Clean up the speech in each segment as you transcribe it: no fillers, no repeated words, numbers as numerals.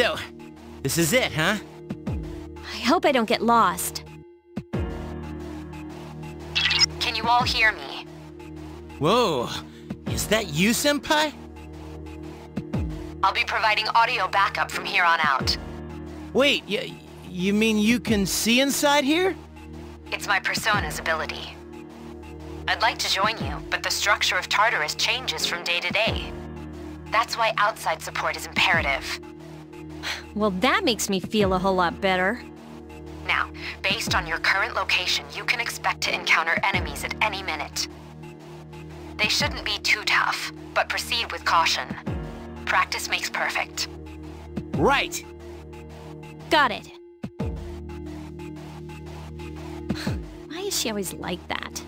So, this is it, huh? I hope I don't get lost. Can you all hear me? Whoa, is that you, Senpai? I'll be providing audio backup from here on out. Wait, you mean you can see inside here? It's my persona's ability. I'd like to join you, but the structure of Tartarus changes from day to day. That's why outside support is imperative. Well, that makes me feel a whole lot better. Now, based on your current location, you can expect to encounter enemies at any minute. They shouldn't be too tough, but proceed with caution. Practice makes perfect. Right! Got it. Why is she always like that?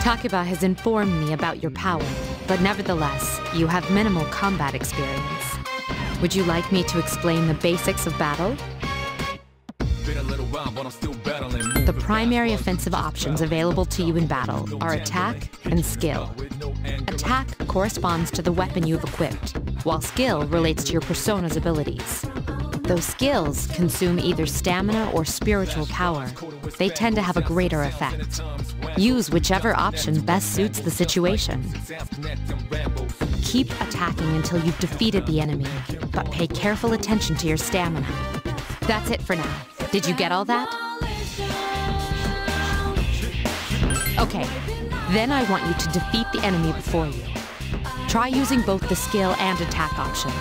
Takeba has informed me about your power, but nevertheless, you have minimal combat experience. Would you like me to explain the basics of battle? The primary offensive options available to you in battle are attack and skill. Attack corresponds to the weapon you have equipped, while skill relates to your persona's abilities. Though skills consume either stamina or spiritual power, they tend to have a greater effect. Use whichever option best suits the situation. Keep attacking until you've defeated the enemy, but pay careful attention to your stamina. That's it for now. Did you get all that? Okay, then I want you to defeat the enemy before you. Try using both the skill and attack options.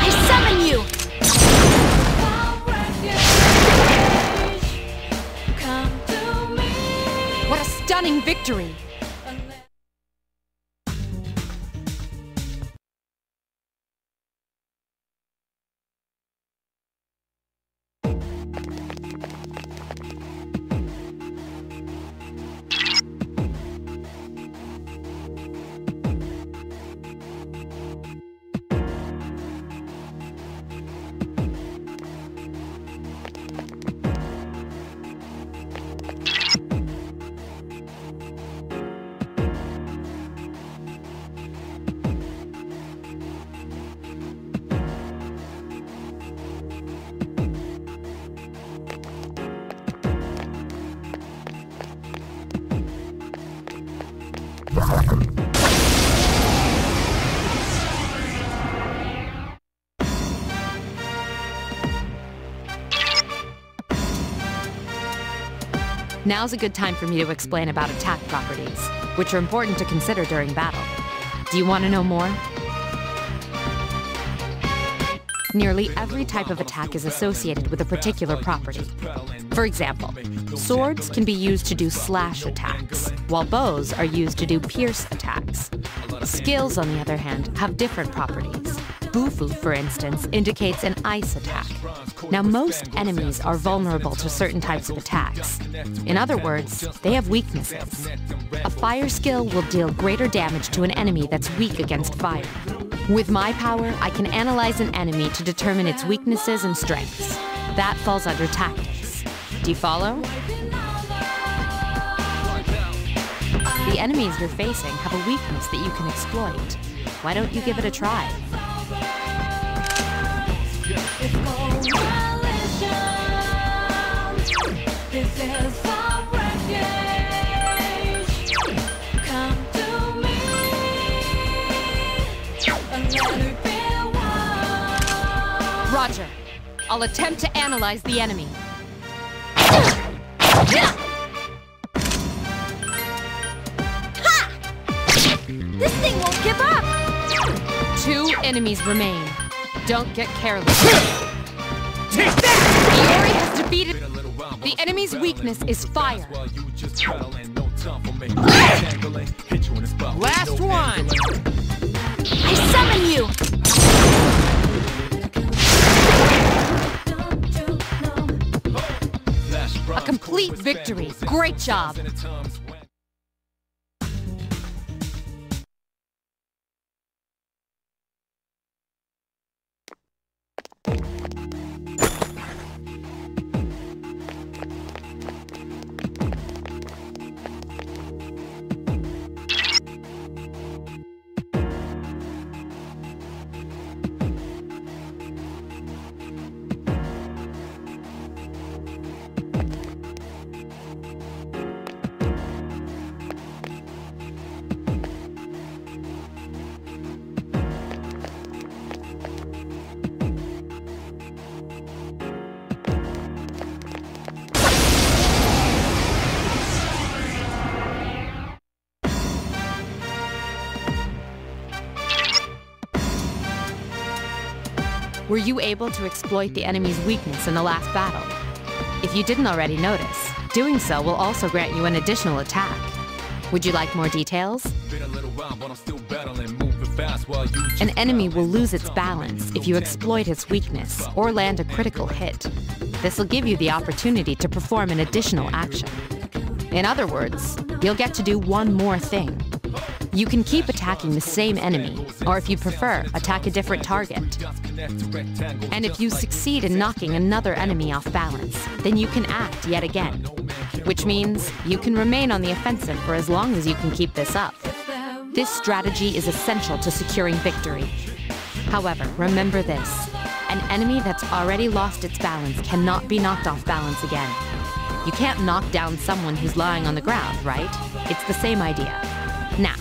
I summon you! What a stunning victory! Now's a good time for me to explain about attack properties, which are important to consider during battle. Do you want to know more? Nearly every type of attack is associated with a particular property. For example, swords can be used to do slash attacks, while bows are used to do pierce attacks. Skills, on the other hand, have different properties. Bufu, for instance, indicates an ice attack. Now, most enemies are vulnerable to certain types of attacks. In other words, they have weaknesses. A fire skill will deal greater damage to an enemy that's weak against fire. With my power, I can analyze an enemy to determine its weaknesses and strengths. That falls under tactics. Do you follow? The enemies you're facing have a weakness that you can exploit. Why don't you give it a try? Roger. I'll attempt to analyze the enemy. Ha! This thing won't give up! 2 enemies remain. Don't get careless. Take that! Iori has defeated... The enemy's weakness is fire. Last one! I summon you! A complete victory. Great job. Were you able to exploit the enemy's weakness in the last battle? If you didn't already notice, doing so will also grant you an additional attack. Would you like more details? An enemy will lose its balance if you exploit its weakness or land a critical hit. This will give you the opportunity to perform an additional action. In other words, you'll get to do one more thing. You can keep attacking the same enemy, or if you prefer, attack a different target. And if you succeed in knocking another enemy off balance, then you can act yet again. Which means you can remain on the offensive for as long as you can keep this up. This strategy is essential to securing victory. However, remember this. An enemy that's already lost its balance cannot be knocked off balance again. You can't knock down someone who's lying on the ground, right? It's the same idea. Now,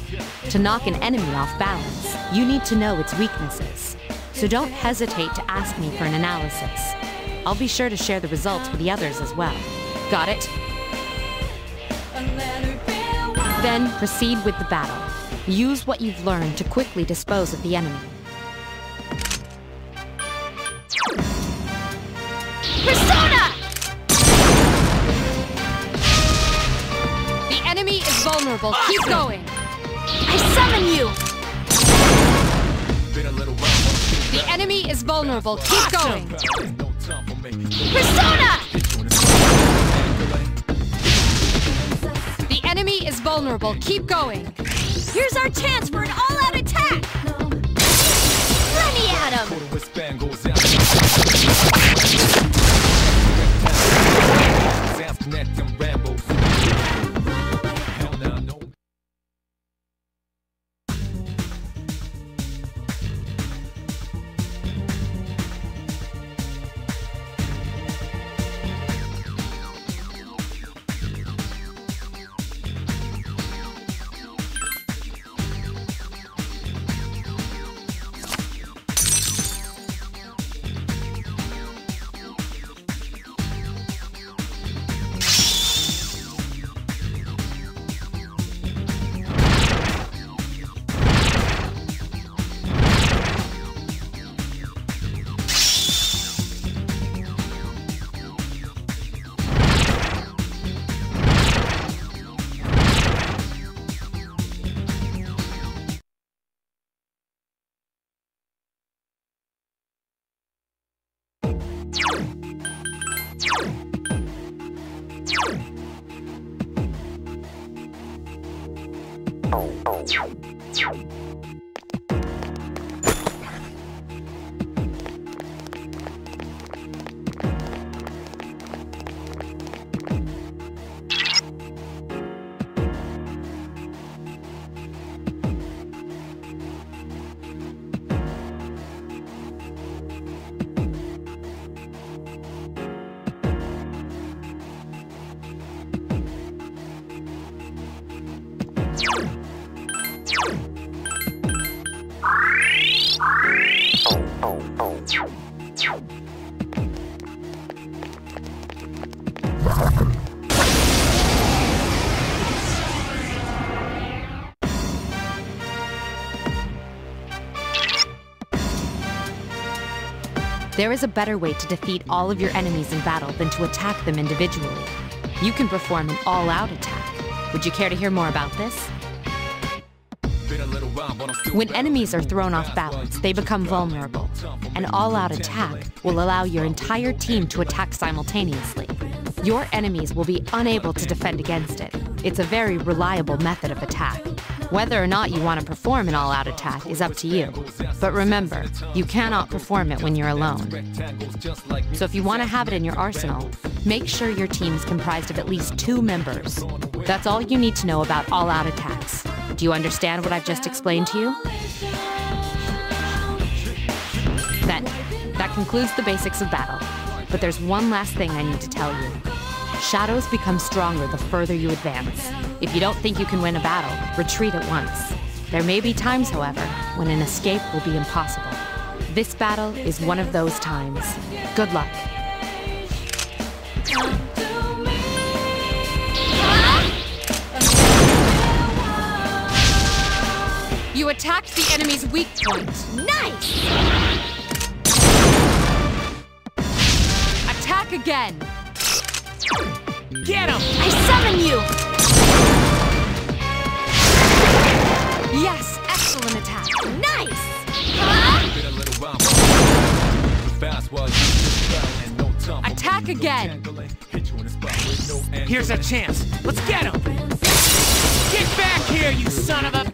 to knock an enemy off balance, you need to know its weaknesses. So don't hesitate to ask me for an analysis. I'll be sure to share the results with the others as well. Got it? Then proceed with the battle. Use what you've learned to quickly dispose of the enemy. Persona! The enemy is vulnerable. Keep going. I summon you! The enemy is vulnerable. Keep going. Persona! The enemy is vulnerable. Keep going. Here's our chance for an all-out attack! Let me at him! There is a better way to defeat all of your enemies in battle than to attack them individually. You can perform an all-out attack. Would you care to hear more about this? When enemies are thrown off balance, they become vulnerable. An all-out attack will allow your entire team to attack simultaneously. Your enemies will be unable to defend against it. It's a very reliable method of attack. Whether or not you want to perform an all-out attack is up to you. But remember, you cannot perform it when you're alone. So if you want to have it in your arsenal, make sure your team is comprised of at least 2 members. That's all you need to know about all-out attacks. Do you understand what I've just explained to you? Then, that concludes the basics of battle. But there's one last thing I need to tell you. Shadows become stronger the further you advance. If you don't think you can win a battle, retreat at once. There may be times, however, when an escape will be impossible. This battle is one of those times. Good luck. You attacked the enemy's weak point. Nice! Attack again! Get him! I summon you! Yes, excellent attack. Nice! Attack again! Here's a chance. Let's get him! Get back here, you son of a...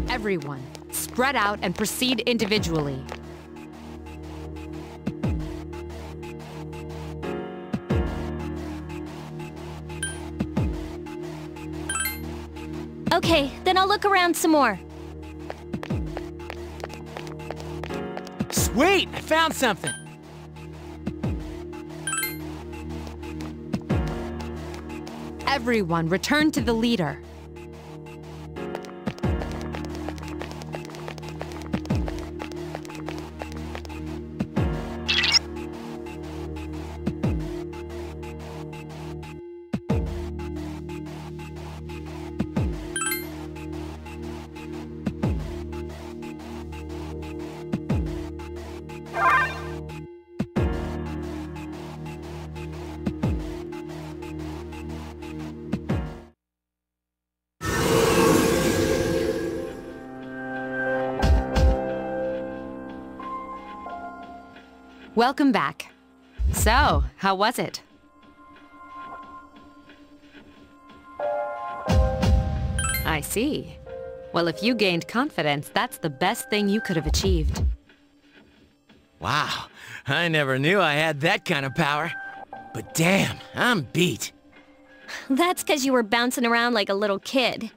Everyone, spread out and proceed individually. Okay, then I'll look around some more. Sweet! I found something! Everyone, return to the leader. Welcome back. So, how was it? I see. Well, if you gained confidence, that's the best thing you could have achieved. Wow, I never knew I had that kind of power. But damn, I'm beat. That's because you were bouncing around like a little kid.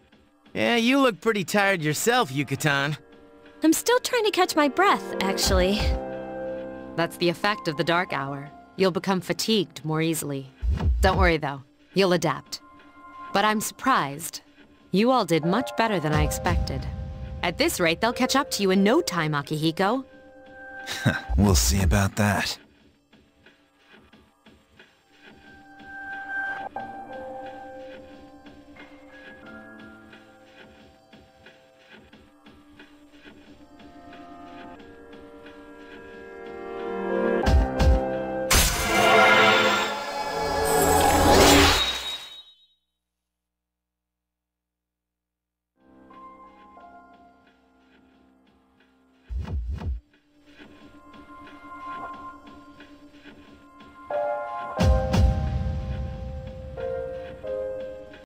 Yeah, you look pretty tired yourself, Yucatan. I'm still trying to catch my breath, actually. That's the effect of the dark hour. You'll become fatigued more easily. Don't worry, though. You'll adapt. But I'm surprised. You all did much better than I expected. At this rate, they'll catch up to you in no time, Akihiko. We'll see about that.